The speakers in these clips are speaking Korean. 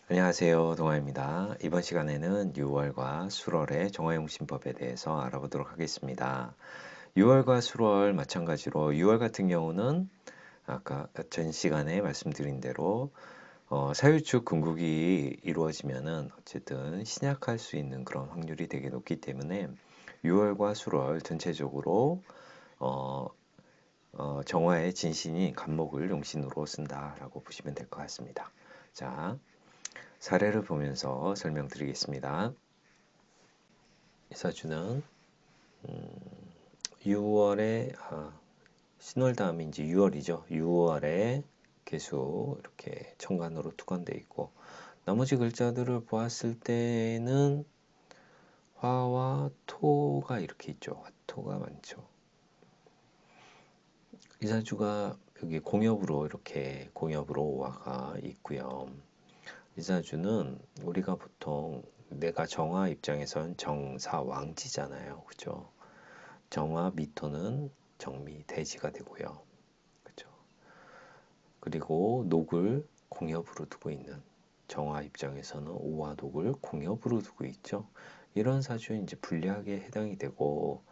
안녕하세요. 동아입니다. 이번 시간에는 6월과 수월의 정화용신법에 대해서 알아보도록 하겠습니다. 6월과 수월 마찬가지로 6월 같은 경우는 아까 전 시간에 말씀드린 대로 사유축 금국이 이루어지면은 어쨌든 신약할 수 있는 그런 확률이 되게 높기 때문에 6월과 수월 전체적으로 어, 정화의 진신인 간목을 용신으로 쓴다라고 보시면 될 것 같습니다. 자, 사례를 보면서 설명드리겠습니다. 이 사주는 6월에 신월 다음이 이제 6월이죠. 6월에 개수 이렇게 천간으로 투관되어 있고 나머지 글자들을 보았을 때는 화와 토가 이렇게 있죠. 화토가 많죠. 이 사주가 여기 공엽으로 이렇게 공엽으로 오화가 있고요. 이 사주는 우리가 보통 내가 정화 입장에선 정사왕지잖아요. 그죠? 정화 미토는 정미 대지가 되고요. 그죠? 그리고 녹을 공엽으로 두고 있는 정화 입장에서는 오와 녹을 공엽으로 두고 있죠. 이런 사주는 이제 불리하게 해당이 되고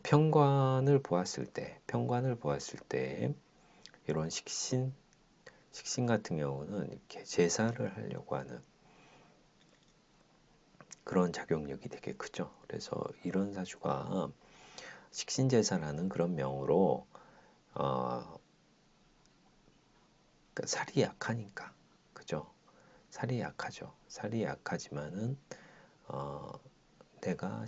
편관을 보았을 때 이런 식신 같은 경우는 이렇게 제사를 하려고 하는 그런 작용력이 되게 크죠. 그래서 이런 사주가 식신제사라는 그런 명으로 그러니까 살이 약하니까 그죠? 살이 약하죠. 살이 약하지만은 어, 내가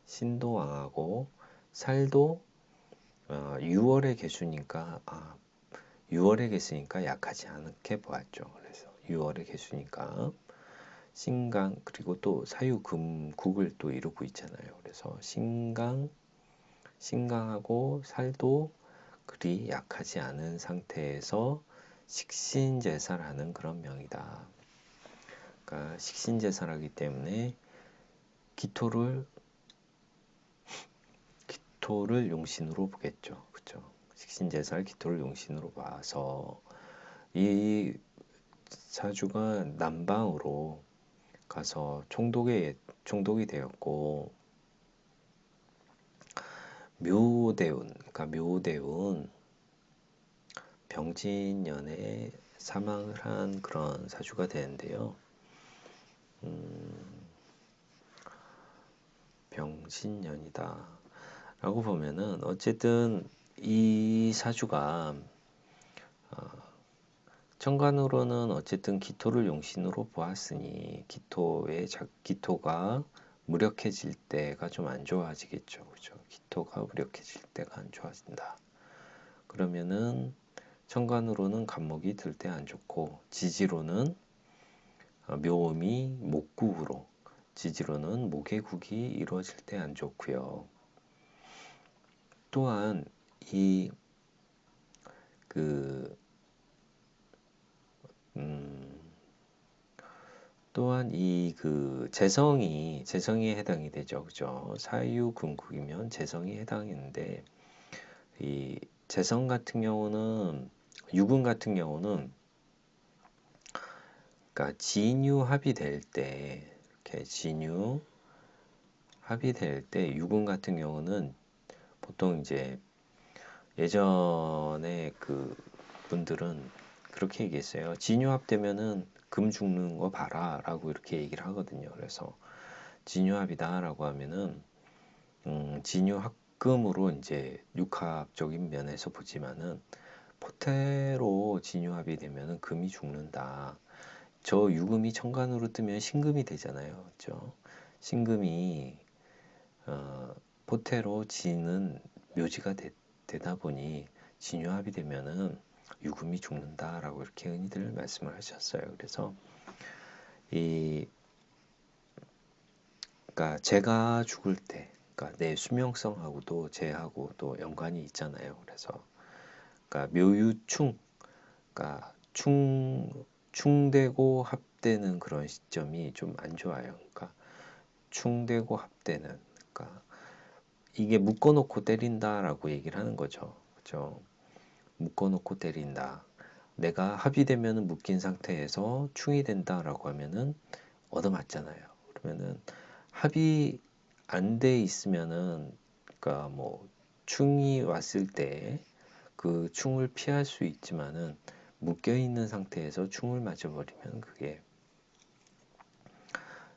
신도 왕하고 살도 6월의 개수니까 6월의 개수니까 약하지 않게 보았죠. 그래서 6월의 개수니까 신강 그리고 또 사유금국을 또 이루고 있잖아요. 그래서 신강하고 살도 그리 약하지 않은 상태에서 식신제사라는 그런 명이다. 그러니까 식신제사라기 때문에 기토를 용신으로 보겠죠. 그렇죠? 식신제사를 기토를 용신으로 봐서 이 사주가 남방으로 가서 총독이 되었고 묘대운 병진년에 사망을 한 그런 사주가 되는데요. 병신년이다 라고 보면은 어쨌든 이 사주가 천간으로는 어쨌든 기토를 용신으로 보았으니 기토가 무력해질 때가 좀 안 좋아지겠죠. 그죠? 기토가 무력해질 때가 안 좋아진다. 그러면은 천간으로는 간목이 들 때 안 좋고 지지로는 묘음이 목국으로 지지로는 목의 국이 이루어질 때 안 좋고요. 또한 이 그 또한 이 그 재성이 해당이 되죠. 그죠? 사유금국이면 재성이 해당했는데 이 재성 같은 경우는 유금 같은 경우는 그러니까 진유 합이 될 때 유금 같은 경우는 보통 이제 예전에 그 분들은 그렇게 얘기했어요. 진유합되면은 금 죽는 거 봐라 라고 이렇게 얘기를 하거든요. 그래서 진유합이다라고 하면은 진유합금으로 이제 육합적인 면에서 보지만은 포태로 진유합이 되면은 금이 죽는다. 저 유금이 천간으로 뜨면 신금이 되잖아요. 그렇죠? 신금이 포태로 지는 묘지가 되다 보니 진유합이 되면은 유금이 죽는다라고 이렇게 흔히들 말씀을 하셨어요. 그래서 이 그러니까 제가 죽을 때, 그러니까 내 수명성하고도 제하고 또 연관이 있잖아요. 그래서 그러니까 묘유충, 그러니까 충되고 합되는 그런 시점이 좀 안 좋아요. 그러니까 충되고 합되는, 그러니까 이게 묶어놓고 때린다라고 얘기를 하는 거죠. 그죠? 묶어놓고 때린다. 내가 합의되면 묶인 상태에서 충이 된다라고 하면은 얻어맞잖아요. 그러면은 합의 안 돼 있으면은, 그러니까 뭐 충이 왔을 때 그 충을 피할 수 있지만은 묶여 있는 상태에서 충을 맞아버리면 그게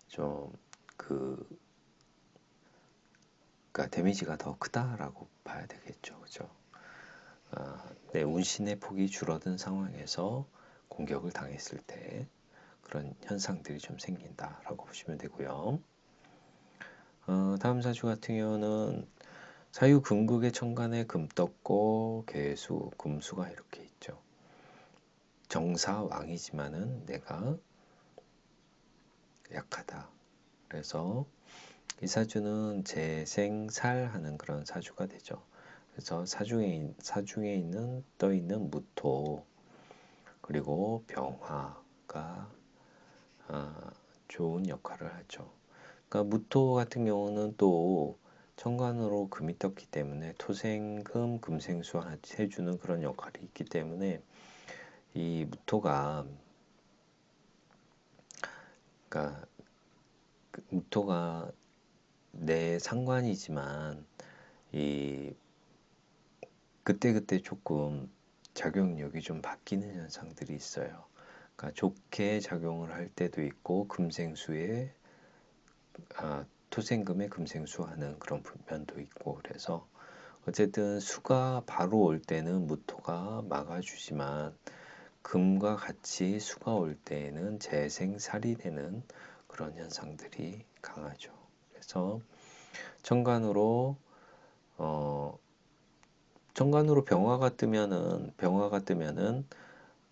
좀 그, 그러니까 데미지가 더 크다라고 봐야 되겠죠, 그죠? 내 운신의 폭이 줄어든 상황에서 공격을 당했을 때 그런 현상들이 좀 생긴다라고 보시면 되고요. 다음 사주 같은 경우는 사유 금극의 천간에 금 떴고 개수, 금수가 이렇게 있죠. 정사왕이지만은 내가 약하다. 그래서 이 사주는 재생살하는 그런 사주가 되죠. 그래서 사중에 있는 떠 있는 무토 그리고 병화가 좋은 역할을 하죠. 그러니까 무토 같은 경우는 또 천간으로 금이 떴기 때문에 토생금, 금생수 해주는 그런 역할이 있기 때문에 이 무토가, 그러니까 무토가 내 상관이지만 이 그때그때 조금 작용력이 좀 바뀌는 현상들이 있어요. 그러니까 좋게 작용을 할 때도 있고 금생수에 토생금에 금생수하는 그런 면도 있고, 그래서 어쨌든 수가 바로 올 때는 무토가 막아주지만 금과 같이 수가 올 때에는 재생살이 되는 그런 현상들이 강하죠. 그래서 천간으로 어, 천간으로 병화가 뜨면은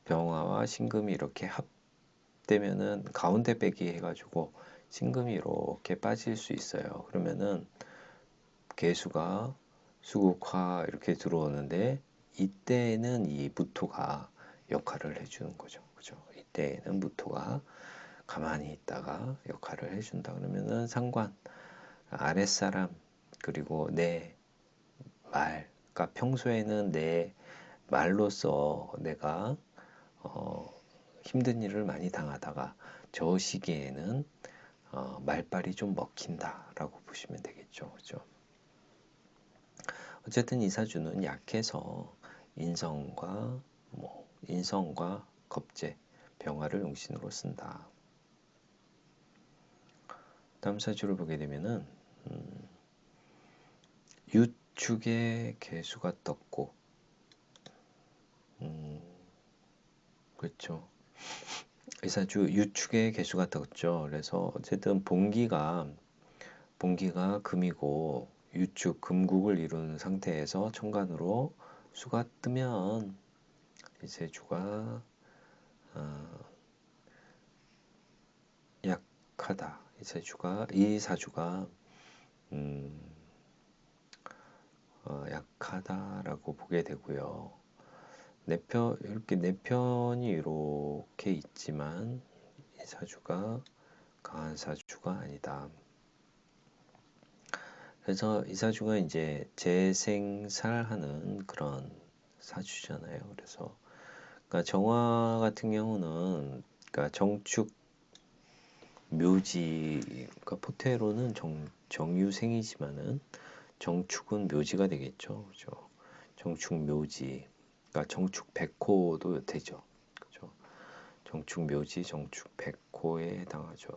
병화와 신금이 이렇게 합되면은 가운데 빼기 해가지고 신금이 이렇게 빠질 수 있어요. 그러면은 개수가 수국화 이렇게 들어오는데 이때는 이 무토가 역할을 해주는 거죠. 그죠? 이때는 무토가 가만히 있다가 역할을 해준다. 그러면은 상관, 아랫사람, 그리고 내 말, 그러니까 평소에는 내 말로써 내가 힘든 일을 많이 당하다가 저 시기에는 말빨이 좀 먹힌다라고 보시면 되겠죠. 그죠? 어쨌든 이 사주는 약해서 인성과 겁재, 병화를 용신으로 쓴다. 다음 사주를 보게 되면은 유축의 개수가 떴고, 그렇죠. 이 사주 유축의 개수가 떴죠. 그래서 어쨌든 본기가 금이고 유축 금국을 이룬 상태에서 천간으로 수가 뜨면 이 세주가 약하다. 이 사주가 약하다라고 보게 되고요. 이렇게 내 편이 이렇게 있지만 이 사주가 강한 사주가 아니다. 그래서 이 사주가 이제 재생살하는 그런 사주잖아요. 그래서 그러니까 정화 같은 경우는, 그러니까 정축 묘지, 그러니까 포테로는 정유생이지만은 정축은 묘지가 되겠죠. 그죠? 정축 묘지, 그러니까 정축 백호도 되죠. 그죠? 정축 묘지, 정축 백호에 해당하죠.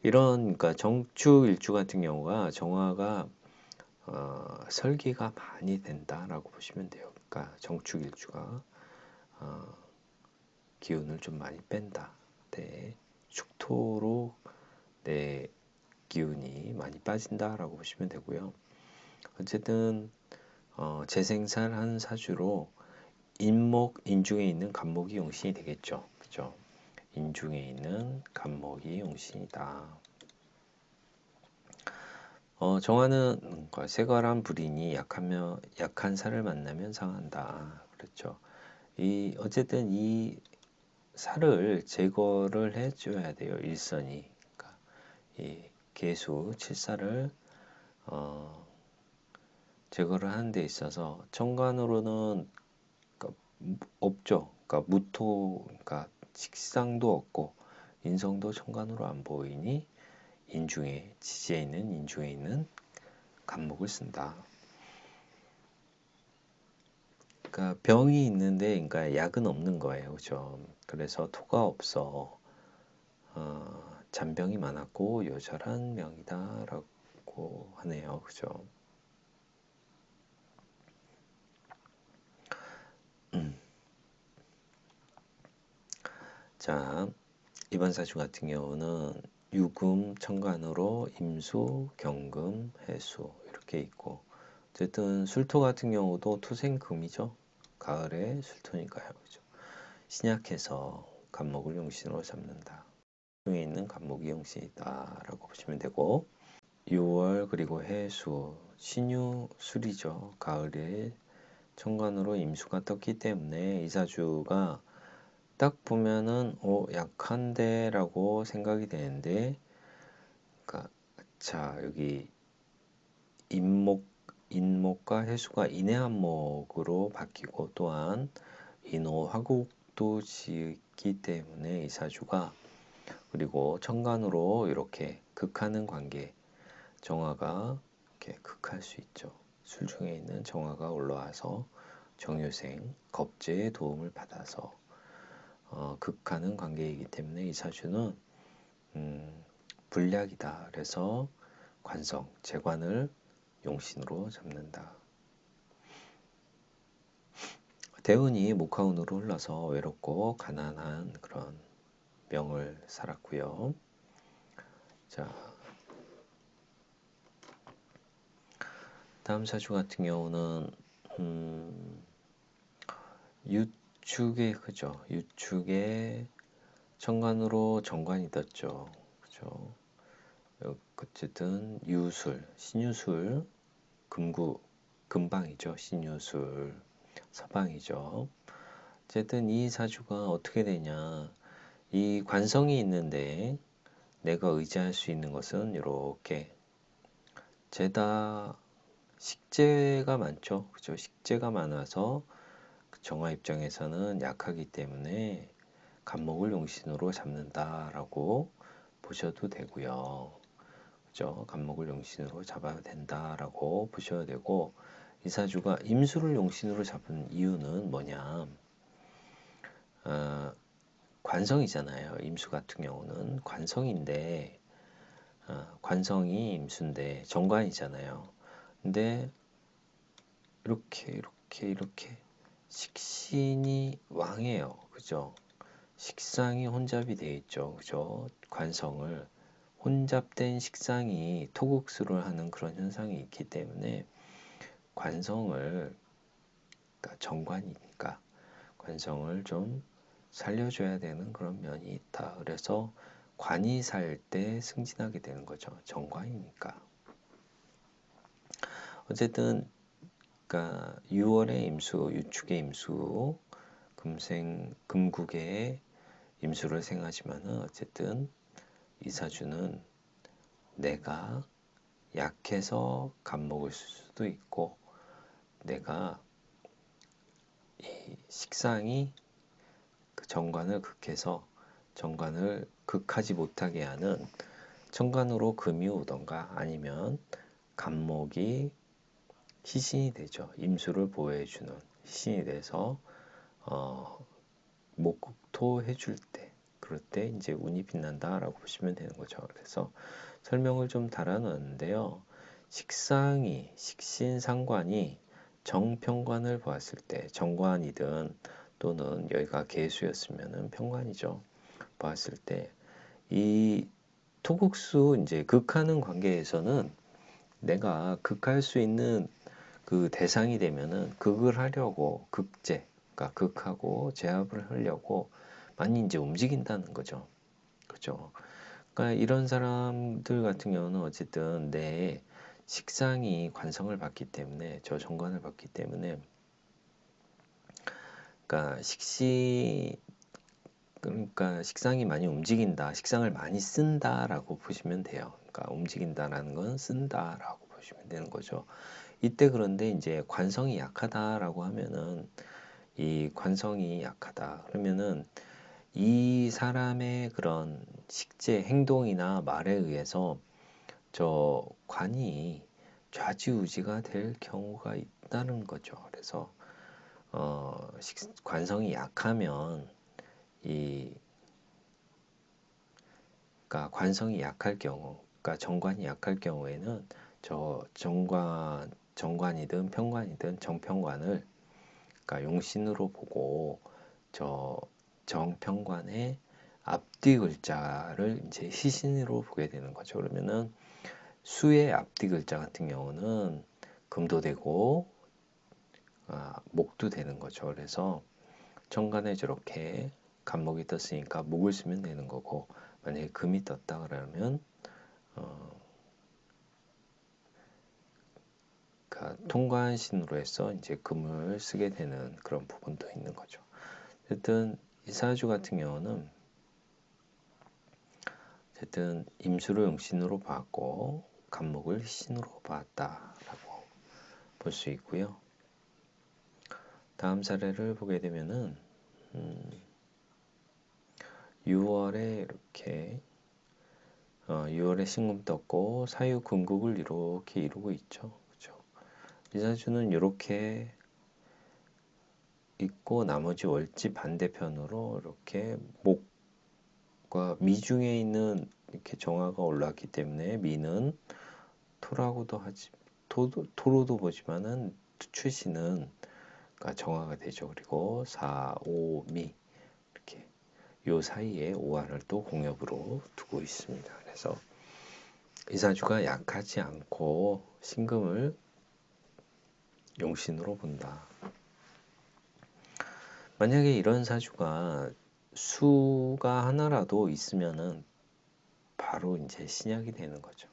이런, 그러니까 정축 일주 같은 경우가 정화가 설기가 많이 된다라고 보시면 돼요. 그러니까 정축 일주가 기운을 좀 많이 뺀다. 네. 축토로 내 기운이 많이 빠진다라고 보시면 되고요. 어쨌든 재생산한 사주로 인중에 있는 간목이 용신이 되겠죠. 그죠? 인중에 있는 간목이 용신이다. 정화는 세거란 불인이 약한 살을 만나면 상한다. 그렇죠. 어쨌든 이 살을 제거를 해줘야 돼요. 일선이. 그러니까 이 개수 칠살을 제거를 하는 데 있어서 천간으로는, 그러니까 없죠. 그러니까 무토, 그러니까 식상도 없고 인성도 천간으로 안 보이니 인중에 지지에 있는 인중에 있는 간목을 쓴다. 그러니까 병이 있는데 그러니까 약은 없는 거예요. 그죠? 그래서 토가 없어. 잔병이 많았고 요절한 명이다라고 하네요. 그죠? 자, 이번 사주 같은 경우는 유금, 천간으로 임수, 경금, 해수 이렇게 있고 어쨌든 술토 같은 경우도 토생금이죠. 가을에 술토니까요. 그죠? 신약해서 간목을 용신으로 잡는다. 중에 있는 간목이 용신이다라고 보시면 되고 6월 그리고 해수, 신유, 술이죠. 가을에 천간으로 임수가 떴기 때문에 이 사주가 딱 보면은 약한데 라고 생각이 되는데 그러니까 자 여기 인목과 해수가 인해한목으로 바뀌고 또한 인호 화국도 지기 때문에 이 사주가 그리고 천간으로 이렇게 극하는 관계 정화가 이렇게 극할 수 있죠. 술중에 있는 정화가 올라와서 정유생 겁재의 도움을 받아서 극하는 관계이기 때문에 이 사주는 불약이다. 그래서 관성, 재관을 용신으로 잡는다. 대운이 목화운으로 흘러서 외롭고 가난한 그런 명을 살았고요. 자, 다음 사주 같은 경우는 유축에 그죠? 유축에 천간으로 정관이 떴죠. 그죠? 어쨌든 유술, 신유술, 금방이죠. 신유술, 서방이죠. 어쨌든 이 사주가 어떻게 되냐? 이 관성이 있는데 내가 의지할 수 있는 것은 이렇게 죄다 식재가 많죠. 그죠? 식재가 많아서 정화 입장에서는 약하기 때문에 간목을 용신으로 잡는다라고 보셔도 되고요. 그죠? 간목을 용신으로 잡아야 된다라고 보셔야 되고 이 사주가 임수를 용신으로 잡은 이유는 뭐냐? 관성이잖아요. 임수 같은 경우는 관성인데 관성이 임수인데 정관이잖아요. 근데 이렇게 식신이 왕이에요. 그죠? 식상이 혼잡이 돼 있죠. 그죠? 관성을 혼잡된 식상이 토국수를 하는 그런 현상이 있기 때문에 관성을 그러니까 정관이니까 관성을 좀 살려줘야 되는 그런 면이 있다. 그래서 관이 살 때 승진하게 되는 거죠. 정관이니까. 어쨌든 그러니까 6월의 임수, 유축의 임수, 금국의 임수를 생하지만은 어쨌든 이 사주는 내가 약해서 간목을 쓸 수도 있고 내가 이 식상이 그 정관을 극해서 정관을 극하지 못하게 하는 천간으로 금이 오던가 아니면 간목이 희신이 되죠. 임수를 보호해주는 희신이 돼서 목국토 해줄 때 그럴 때 이제 운이 빛난다라고 보시면 되는 거죠. 그래서 설명을 좀 달아놨는데요. 식상이 식신상관이 정평관을 보았을 때 정관이든 또는 여기가 계수였으면 평관이죠. 보았을 때 이 토국수 이제 극하는 관계에서는 내가 극할 수 있는 그 대상이 되면은 극을 하려고 극제 그러니까 극하고 제압을 하려고 많이 이제 움직인다는 거죠. 그죠? 그러니까 이런 사람들 같은 경우는 어쨌든 내 식상이 관성을 받기 때문에 저 정관을 받기 때문에 그러니까 그러니까 식상이 많이 움직인다, 식상을 많이 쓴다라고 보시면 돼요. 그러니까 움직인다라는 건 쓴다라고 보시면 되는 거죠. 이때 그런데 이제 관성이 약하다라고 하면은 이 관성이 약하다. 그러면은 이 사람의 그런 식재, 행동이나 말에 의해서 저 관이 좌지우지가 될 경우가 있다는 거죠. 그래서 관성이 약하면 이 그러니까 관성이 약할 경우, 그러니까 정관이 약할 경우에는 저 정관이든 편관이든 정편관을 그러니까 용신으로 보고 저 정편관의 앞뒤 글자를 이제 시신으로 보게 되는 거죠. 그러면은 수의 앞뒤 글자 같은 경우는 금도 되고 목도 되는 거죠. 그래서 정관에 저렇게 간목이 떴으니까 목을 쓰면 되는 거고, 만약에 금이 떴다 그러면 그러니까 통관신으로 해서 이제 금을 쓰게 되는 그런 부분도 있는 거죠. 어쨌든 이사주 같은 경우는 어쨌든 임수를 용신으로 봤고 간목을 신으로 봤다라고 볼 수 있고요. 다음 사례를 보게 되면은 6월에 이렇게 6월에 신금 떴고 사유 금국을 이렇게 이루고 있죠. 그렇죠? 이사주는 이렇게 있고 나머지 월지 반대편으로 이렇게 목과 미 중에 있는 이렇게 정화가 올라왔기 때문에 미는 토라고도 하지 토로도 보지만은 출시는 그러니까 정화가 되죠. 그리고 사, 오, 미 이렇게 요 사이에 오화를 또 공엽으로 두고 있습니다. 그래서 이사주가 약하지 않고 신금을 용신으로 본다. 만약에 이런 사주가 수가 하나라도 있으면은 바로 이제 신약이 되는 거죠.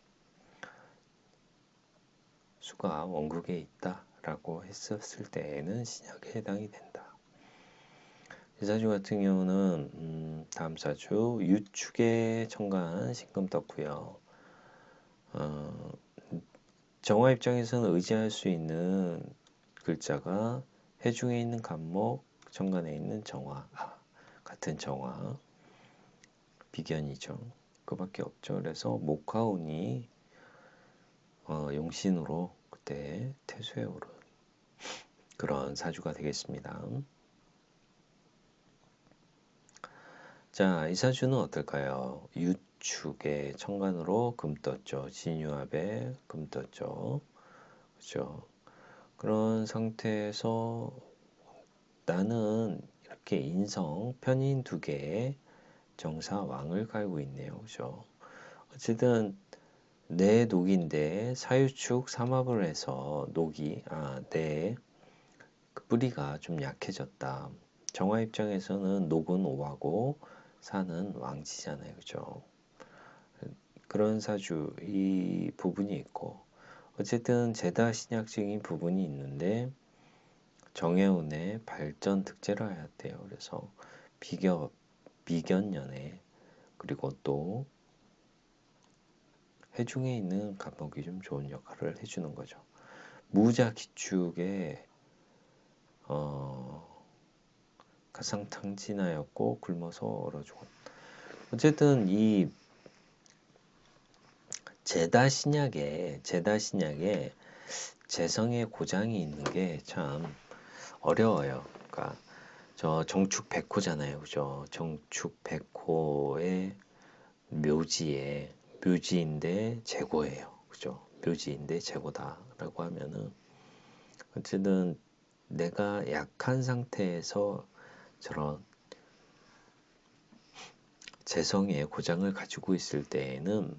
수가 원국에 있다라고 했었을 때에는 신약에 해당이 된다. 이 사주 같은 경우는 다음 사주 유축에 천간 신금 떴고요. 정화 입장에서는 의지할 수 있는 글자가 해중에 있는 간목, 천간에 있는 정화, 같은 정화, 비견이죠. 그밖에 없죠. 그래서 목화운이 용신으로 그때 태수에 오른 그런 사주가 되겠습니다. 자, 이 사주는 어떨까요? 유축에 천간으로 금 떴죠. 진유합에 금 떴죠. 그렇죠. 그런 상태에서 나는 이렇게 인성 편인 두 개의 정사 왕을 갈고 있네요. 그죠? 어쨌든 내 녹인데 사유축 삼합을 해서 내 그 뿌리가 좀 약해졌다. 정화 입장에서는 녹은 오하고 사는 왕지잖아요. 그죠? 그런 사주 이 부분이 있고 어쨌든 제다 신약적인 부분이 있는데 정해운의 발전 특제를 하였대요. 그래서 비견연애 그리고 또 해중에 있는 간목이 좀 좋은 역할을 해주는 거죠. 무자 기축에 가상탕진하였고 굶어서 얼어 죽었. 어쨌든 이 제다 신약에 재성의 고장이 있는 게 참 어려워요. 그러니까 저 정축 백호잖아요, 그죠? 정축 백호의 묘지인데 재고예요, 그죠? 묘지인데 재고다라고 하면은 어쨌든 내가 약한 상태에서 저런 재성의 고장을 가지고 있을 때에는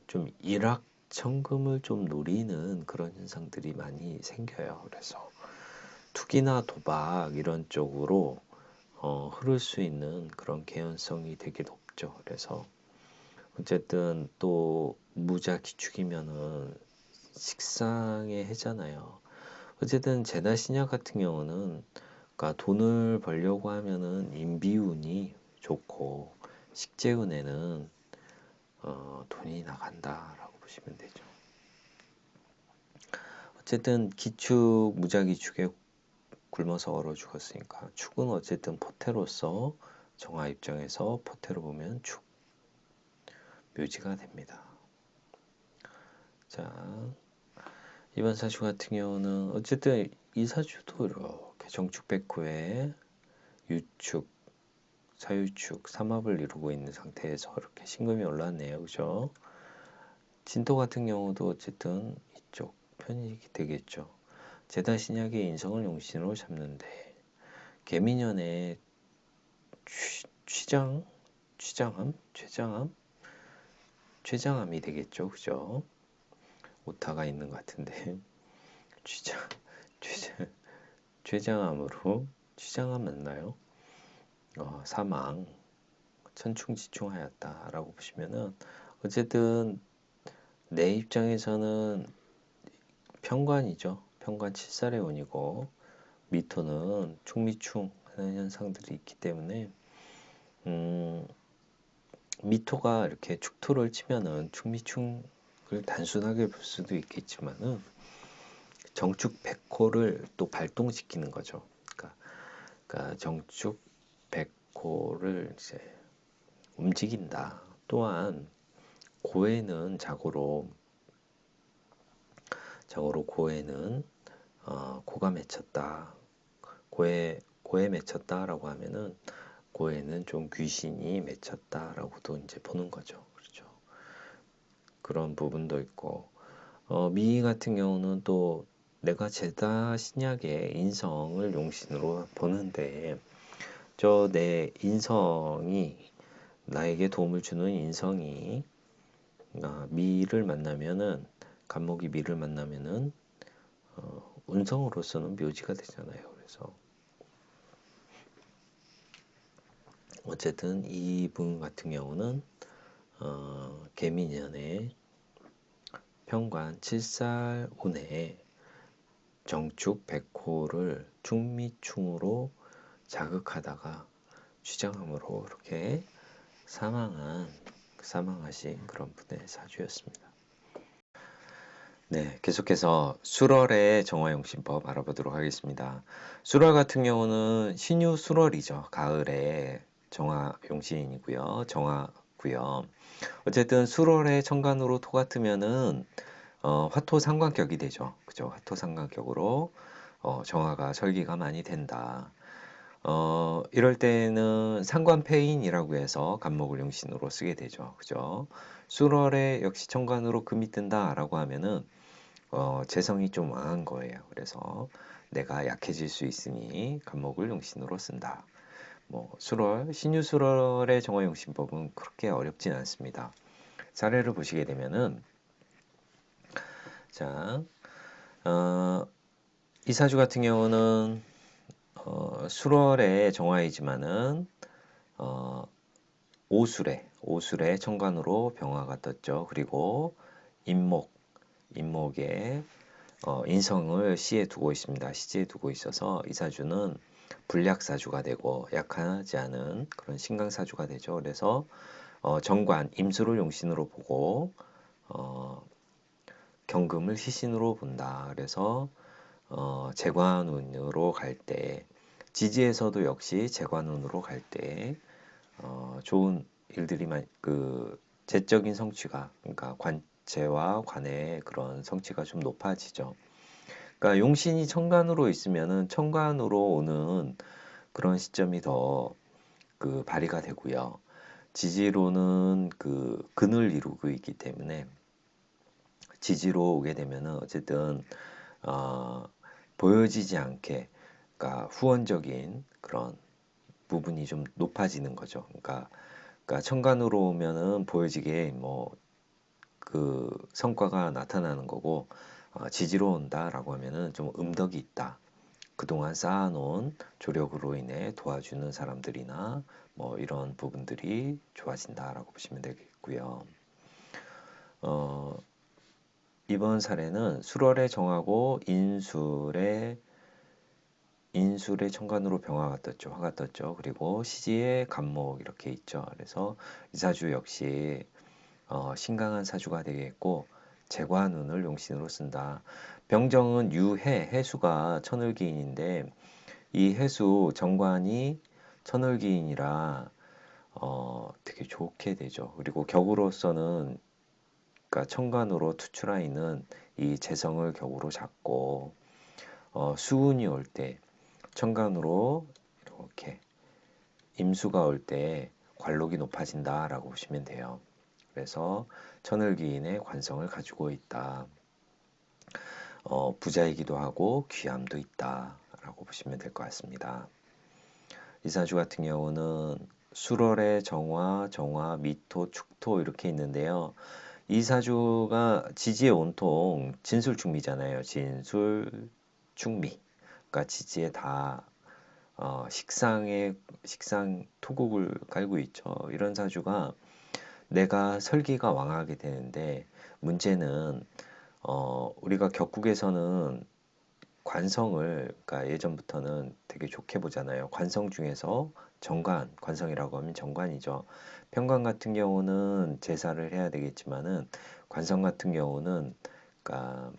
좀 일확천금을 좀 노리는 그런 현상들이 많이 생겨요. 그래서 투기나 도박 이런 쪽으로 흐를 수 있는 그런 개연성이 되게 높죠. 그래서 어쨌든 또 무자 기축이면은 식상의 해잖아요. 어쨌든 제다 신약 같은 경우는 그러니까 돈을 벌려고 하면은 인비운이 좋고 식재운에는 돈이 나간다라고 보시면 되죠. 어쨌든 기축, 무자기축에 굶어서 얼어 죽었으니까 축은 어쨌든 포태로서 정화 입장에서 포태로 보면 축, 묘지가 됩니다. 자, 이번 사주 같은 경우는 어쨌든 이 사주도 이렇게 정축백호에 유축, 사유축, 삼합을 이루고 있는 상태에서 이렇게 신금이 올라왔네요. 그죠? 진토 같은 경우도 어쨌든 이쪽 편이 되겠죠. 제다신약의 인성을 용신으로 잡는데 개미년의 취장함이 되겠죠. 그죠? 오타가 있는 것 같은데 취장, 취장, 취장함으로 취장함 맞나요? 사망, 천충지충하였다라고 보시면은 어쨌든 내 입장에서는 편관이죠. 편관 칠살의 운이고 미토는 충미충 하는 현상들이 있기 때문에 미토가 이렇게 축토를 치면은 충미충을 단순하게 볼 수도 있겠지만은 정축 백호를 또 발동시키는 거죠. 그러니까 정축 백호를 이제 움직인다. 또한 고해는 자고로 고해는 고가 맺혔다. 고해 맺혔다라고 하면은 고해는 좀 귀신이 맺혔다라고도 이제 보는 거죠. 그렇죠. 그런 부분도 있고 미 같은 경우는 또 내가 제다 신약의 인성을 용신으로 보는데 저 내 인성이 나에게 도움을 주는 인성이 미를 만나면은 간목이 미를 만나면은 운성으로서는 묘지가 되잖아요. 그래서 어쨌든 이분 같은 경우는 개미년의 편관 7살 운에 정축 백호를 충미충으로 자극하다가 취장함으로 이렇게 사망하신 그런 분의 사주였습니다. 네, 계속해서 술월의 정화용신법 알아보도록 하겠습니다. 술월 같은 경우는 신유술월이죠. 가을에 정화용신이고요. 정화고요. 어쨌든 술월의 천간으로 토 같으면은 화토 상관격이 되죠. 그죠? 화토 상관격으로 정화가 설기가 많이 된다. 이럴 때는 상관패인이라고 해서 간목을 용신으로 쓰게 되죠. 그죠? 술월에 역시 천간으로 금이 뜬다라고 하면은 재성이 좀 왕한 거예요. 그래서 내가 약해질 수 있으니 간목을 용신으로 쓴다. 뭐 술월, 신유술월의 정화용신법은 그렇게 어렵진 않습니다. 사례를 보시게 되면은 자, 이 사주 같은 경우는 술월의 정화이지만은 오술의 천간으로 병화가 떴죠. 그리고 인목의 인성을 시에 두고 있습니다. 시지에 두고 있어서 이 사주는 불약사주가 되고 약하지 않은 그런 신강사주가 되죠. 그래서 정관, 임수를 용신으로 보고 경금을 시신으로 본다. 그래서 재관운으로 갈 때 지지에서도 역시 재관운으로 갈 때 좋은 일들이 재적인 성취가 그러니까 관체와 관의 그런 성취가 좀 높아지죠. 그러니까 용신이 천간으로 있으면은 천간으로 오는 그런 시점이 더 발휘가 되고요. 지지로는 근을 이루고 있기 때문에 지지로 오게 되면은 어쨌든 보여지지 않게 그러니까 후원적인 그런 부분이 좀 높아지는 거죠. 그러니까 천간으로 오면은 보여지게 성과가 나타나는 거고 지지로 온다라고 하면은 좀 음덕이 있다. 그동안 쌓아놓은 조력으로 인해 도와주는 사람들이나 뭐 이런 부분들이 좋아진다라고 보시면 되겠고요. 이번 사례는 술월에 정하고 인술에 천간으로 병화가 떴죠. 화가 떴죠. 그리고 시지에 간목 이렇게 있죠. 그래서 이 사주 역시 신강한 사주가 되겠고 재관운을 용신으로 쓴다. 병정은 유해, 해수가 천을기인인데 이 해수 정관이 천을기인이라 되게 좋게 되죠. 그리고 격으로서는 그러니까 천간으로 투출하이는 이 재성을 격으로 잡고 수운이 올 때 천간으로 이렇게 임수가 올 때 관록이 높아진다라고 보시면 돼요. 그래서 천을기인의 관성을 가지고 있다. 부자이기도 하고 귀함도 있다라고 보시면 될 것 같습니다. 이 사주 같은 경우는 수월의 정화, 정화, 미토, 축토 이렇게 있는데요. 이 사주가 지지의 온통 진술충미잖아요. 진술, 충미. 그러니까 지지에 다 식상 토국을 깔고 있죠. 이런 사주가 내가 설기가 왕하게 되는데 문제는 우리가 격국에서는 관성을 그러니까 예전부터는 되게 좋게 보잖아요. 관성 중에서 정관, 관성이라고 하면 정관이죠. 편관 같은 경우는 제사를 해야 되겠지만은 관성 같은 경우는 그러니까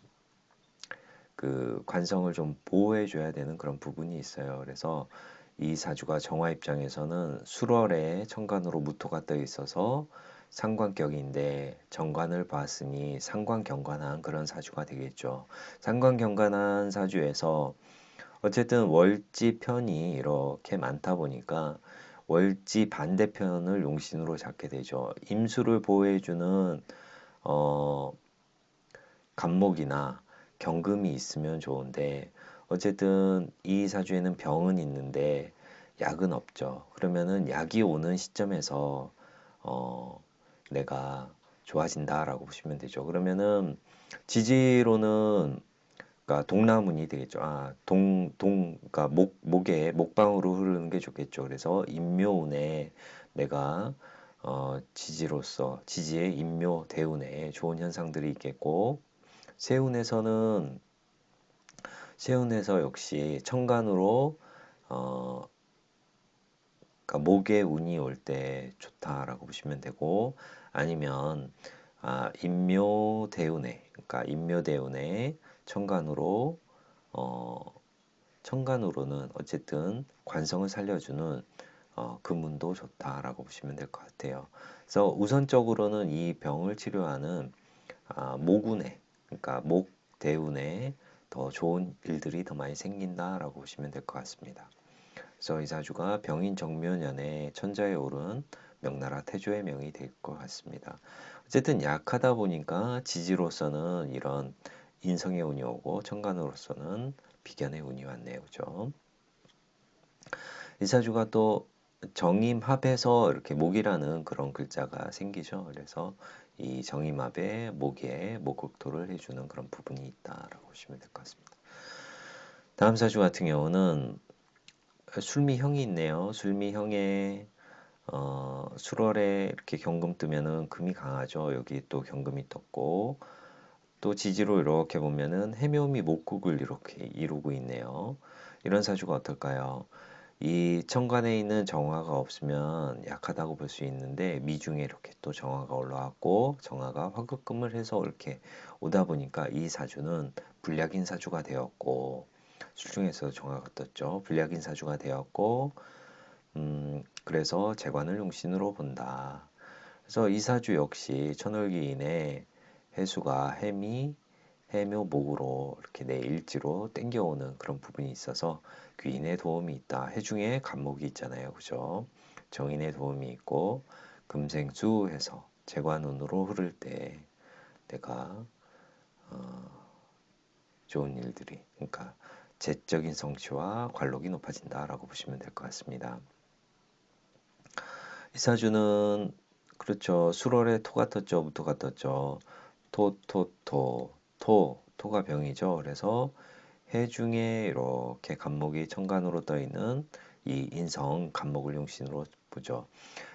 그 관성을 좀 보호해 줘야 되는 그런 부분이 있어요. 그래서 이 사주가 정화 입장에서는 술월에 천간으로 무토가 떠 있어서 상관격인데 정관을 봤으니 상관경관한 그런 사주가 되겠죠. 상관경관한 사주에서 어쨌든 월지 편이 이렇게 많다 보니까 월지 반대편을 용신으로 잡게 되죠. 임수를 보호해주는 어, 간목이나 경금이 있으면 좋은데 어쨌든 이 사주에는 병은 있는데 약은 없죠. 그러면은 약이 오는 시점에서 내가 좋아진다라고 보시면 되죠. 그러면은 지지로는 그러니까 동나문이 되겠죠. 그러니까 목에 목방으로 흐르는 게 좋겠죠. 그래서 인묘운에 내가 지지로서 지지의 인묘 대운에 좋은 현상들이 있겠고 세운에서는 세운에서 역시 천간으로 어 그러니까 목에 운이 올 때 좋다라고 보시면 되고 아니면 인묘대운에 그러니까 인묘대운에 천간으로 어 천간으로는 어쨌든 관성을 살려주는 금운도 좋다라고 보시면 될 것 같아요. 그래서 우선적으로는 이 병을 치료하는 모군에 그러니까 목대운에 더 좋은 일들이 더 많이 생긴다라고 보시면 될 것 같습니다. 그래서 이 사주가 병인 정묘년에 천자에 오른 명나라 태조의 명이 될 것 같습니다. 어쨌든 약하다 보니까 지지로서는 이런 인성의 운이 오고 천간으로서는 비견의 운이 왔네요. 그죠? 이 사주가 또 정임합해서 이렇게 목이라는 그런 글자가 생기죠. 그래서 이 정임합에 목에 목극토를 해주는 그런 부분이 있다라고 보시면 될 것 같습니다. 다음 사주 같은 경우는 술미형이 있네요. 술미형에 술월에 이렇게 경금 뜨면은 금이 강하죠. 여기 또 경금이 떴고 또 지지로 이렇게 보면은 해묘미 목국을 이렇게 이루고 있네요. 이런 사주가 어떨까요? 이 천간에 있는 정화가 없으면 약하다고 볼 수 있는데 미중에 이렇게 또 정화가 올라왔고 정화가 화급금을 해서 이렇게 오다 보니까 이 사주는 불약인 사주가 되었고 술중에서 정화가 떴죠. 불약인 사주가 되었고 그래서 재관을 용신으로 본다. 그래서 이 사주 역시 천월기인의 해수가 해미, 해묘, 목으로 이렇게 내 일지로 땡겨오는 그런 부분이 있어서 귀인의 도움이 있다. 해중에 간목이 있잖아요. 그죠? 정인의 도움이 있고 금생수 해서 재관운으로 흐를 때 내가 좋은 일들이 그러니까 재적인 성취와 관록이 높아진다라고 보시면 될 것 같습니다. 이 사주는 그렇죠. 수월에 토가 떴죠. 무토가 떴죠. 토가 병이죠. 그래서 해중에 이렇게 간목이 천간으로 떠 있는 이 인성 간목을 용신으로 보죠.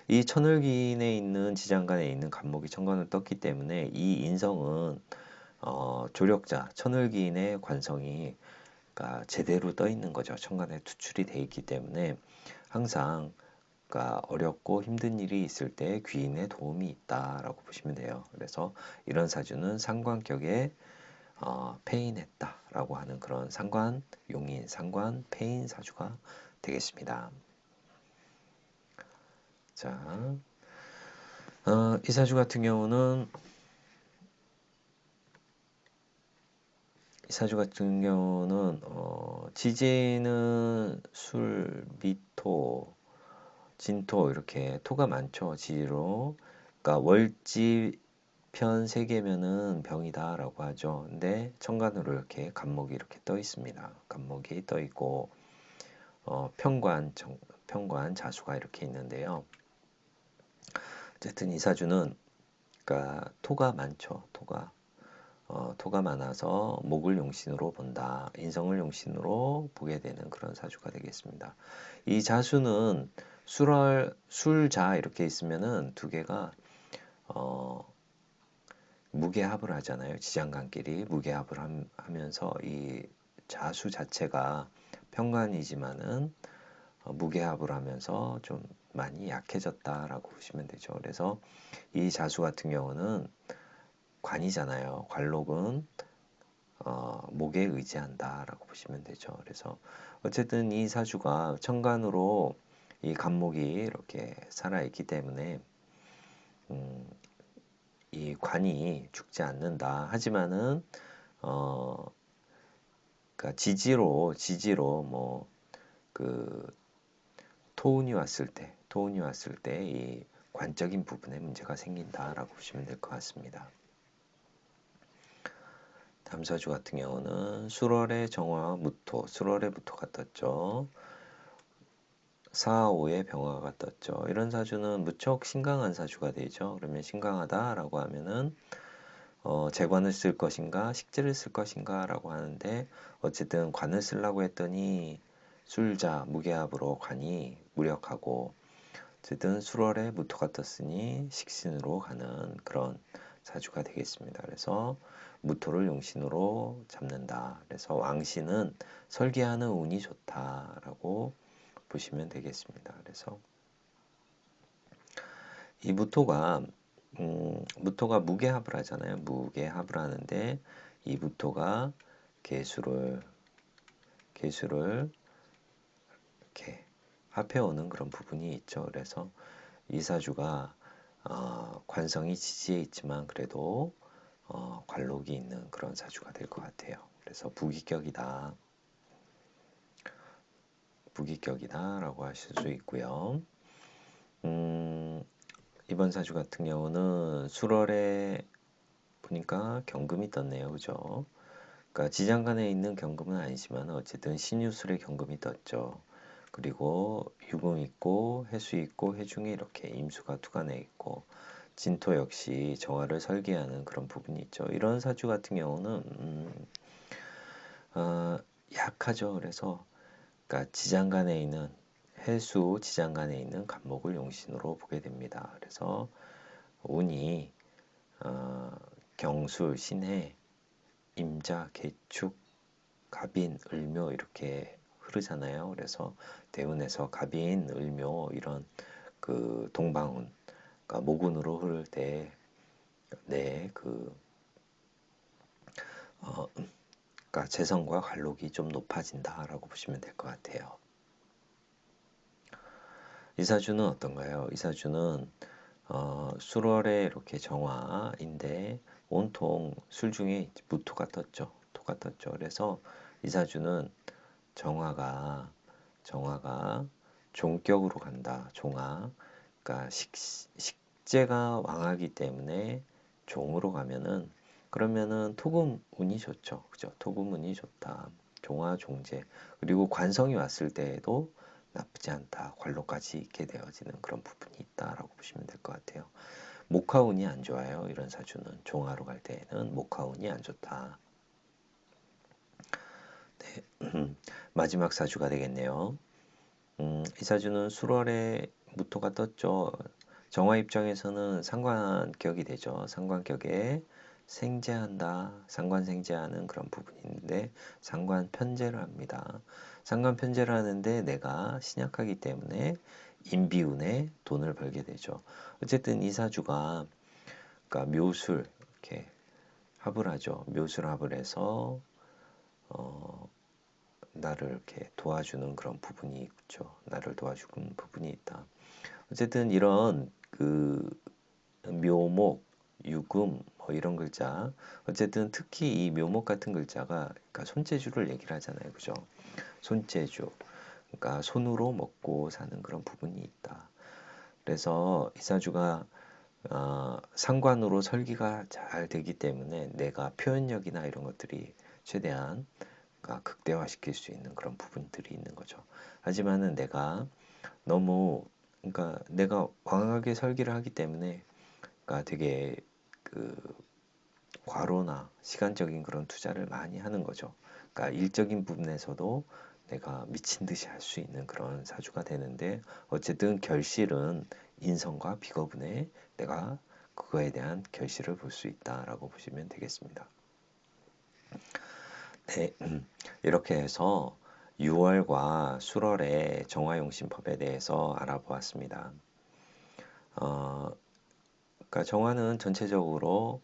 이 천을기인에 있는 지장간에 있는 간목이 천간을 떴기 때문에 이 인성은 조력자 천을기인의 관성이 그러니까 제대로 떠 있는 거죠. 천간에 투출이 돼 있기 때문에 항상 그러니까 어렵고 힘든 일이 있을 때 귀인의 도움이 있다라고 보시면 돼요. 그래서 이런 사주는 상관격에 폐인했다라고 하는 그런 상관, 용인, 상관, 폐인 사주가 되겠습니다. 자, 이 사주 같은 경우는 지지는 술, 미토, 진토 이렇게 토가 많죠. 지지로. 그러니까 월지 편 3개면은 병이다라고 하죠. 근데 천간으로 이렇게 간목이 이렇게 떠 있습니다. 간목이 떠 있고 편관 자수가 이렇게 있는데요. 어쨌든 이 사주는 그러니까 토가 많죠. 토가 많아서 목을 용신으로 본다. 인성을 용신으로 보게 되는 그런 사주가 되겠습니다. 이 자수는 술자 이렇게 있으면은 두 개가 무게합을 하잖아요. 지장간끼리 무게합을 하면서 이 자수 자체가 편관이지만은 무게합을 하면서 좀 많이 약해졌다라고 보시면 되죠. 그래서 이 자수 같은 경우는 관이잖아요. 관록은 목에 의지한다라고 보시면 되죠. 그래서 어쨌든 이 사주가 천간으로 이 간목이 이렇게 살아있기 때문에 이 관이 죽지 않는다. 하지만은 그러니까 지지로 뭐 그 토운이 왔을 때 이 관적인 부분에 문제가 생긴다라고 보시면 될 것 같습니다. 다음 사주 같은 경우는 술월의 정화 무토, 술월의 무토가 떴죠. 사오의 병화가 떴죠. 이런 사주는 무척 신강한 사주가 되죠. 그러면 신강하다라고 하면은 재관을 쓸 것인가 식재를 쓸 것인가 라고 하는데 어쨌든 관을 쓰려고 했더니 술자 무게합으로 관이 무력하고 어쨌든 술월에 무토가 떴으니 식신으로 가는 그런 사주가 되겠습니다. 그래서 무토를 용신으로 잡는다. 그래서 왕신은 설계하는 운이 좋다라고 보시면 되겠습니다. 그래서 이 무토가 무게합을 하잖아요. 무게합을 하는데 이 무토가 개수를 이렇게 합해오는 그런 부분이 있죠. 그래서 이 사주가 관성이 지지에 있지만 그래도 관록이 있는 그런 사주가 될 것 같아요. 그래서 부기격이다라고 하실 수 있고요. 이번 사주 같은 경우는 술월에 보니까 경금이 떴네요. 그죠? 그러니까 지장간에 있는 경금은 아니지만 어쨌든 신유술의 경금이 떴죠. 그리고 유금 있고 해수 있고 해중에 이렇게 임수가 투간에 있고 진토 역시 정화를 설계하는 그런 부분이 있죠. 이런 사주 같은 경우는 약하죠. 그래서 그러니까 지장간에 있는 해수 지장간에 있는 간목을 용신으로 보게 됩니다. 그래서 운이 경술, 신해, 임자, 개축, 갑인, 을묘 이렇게 흐르잖아요. 그래서 대운에서 갑인, 을묘 이런 그 동방운, 그러니까 모군으로 흐를 때, 그러니까 재성과 관록이 좀 높아진다라고 보시면 될 것 같아요. 이 사주는 어떤가요? 이 사주는 술월에 이렇게 정화인데 온통 술 중에 무토가 떴죠. 토가 떴죠. 그래서 이 사주는 정화가 종격으로 간다. 종화. 그러니까 식재가 왕하기 때문에 종으로 가면은 그러면은 토금 운이 좋죠. 그죠? 토금 운이 좋다. 종화 종재. 그리고 관성이 왔을 때에도 나쁘지 않다. 관로까지 있게 되어지는 그런 부분이 있다라고 보시면 될 것 같아요. 목화운이 안 좋아요. 이런 사주는 종화로 갈 때에는 목화운이 안 좋다. 네. 마지막 사주가 되겠네요. 이 사주는 술월에 무토가 떴죠. 정화 입장에서는 상관격이 되죠. 상관격에 생재한다. 상관생재하는 그런 부분이 있는데 상관 편재를 합니다. 상관 편재를 하는데 내가 신약하기 때문에 인비운에 돈을 벌게 되죠. 어쨌든 이 사주가 그러니까 묘술 이렇게 합을 하죠. 묘수를 합을 해서 어, 나를 이렇게 도와주는 그런 부분이 있죠. 나를 도와주는 부분이 있다. 어쨌든 이런 그 묘목, 유금 뭐 이런 글자, 어쨌든 특히 이 묘목 같은 글자가 그러니까 손재주를 얘기를 하잖아요. 그죠? 손재주. 그러니까 손으로 먹고 사는 그런 부분이 있다. 그래서 이사주가 상관으로 설계가 잘 되기 때문에 내가 표현력이나 이런 것들이 최대한 그러니까 극대화시킬 수 있는 그런 부분들이 있는 거죠. 하지만은 내가 너무 그러니까 내가 광하게 설계를 하기 때문에 그러니까 되게 그 과로나 시간적인 그런 투자를 많이 하는 거죠. 그러니까 일적인 부분에서도 내가 미친 듯이 할 수 있는 그런 사주가 되는데 어쨌든 결실은 인성과 비거분에 내가 그거에 대한 결실을 볼 수 있다라고 보시면 되겠습니다. 네, 이렇게 해서 6월과 수월의 정화용신법에 대해서 알아보았습니다. 그러니까 정화는 전체적으로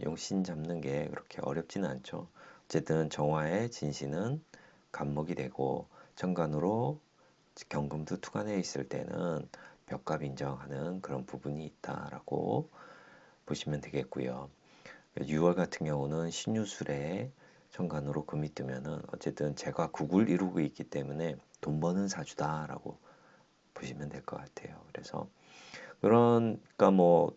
용신 잡는 게 그렇게 어렵지는 않죠. 어쨌든 정화의 진신은 간목이 되고 정관으로 경금도 투관해 있을 때는 벽갑 인정하는 그런 부분이 있다라고 보시면 되겠고요. 6월 같은 경우는 신유술에 정관으로 금이 뜨면은 어쨌든 제가 국을 이루고 있기 때문에 돈 버는 사주다라고 보시면 될 것 같아요. 그래서 그러니까 뭐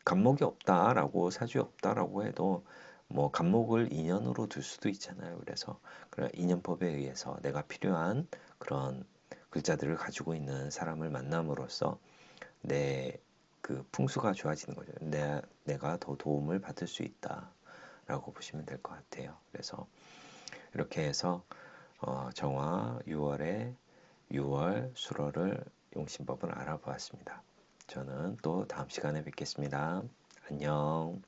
간목이 없다라고 사주에 없다라고 해도 뭐 간목을 인연으로 둘 수도 있잖아요. 그래서 그런 인연법에 의해서 내가 필요한 그런 글자들을 가지고 있는 사람을 만남으로써 내 그 풍수가 좋아지는 거죠. 내가 더 도움을 받을 수 있다라고 보시면 될 것 같아요. 그래서 이렇게 해서 정화 6월에 6월 수로를 용신법을 알아보았습니다. 저는 또 다음 시간에 뵙겠습니다. 안녕.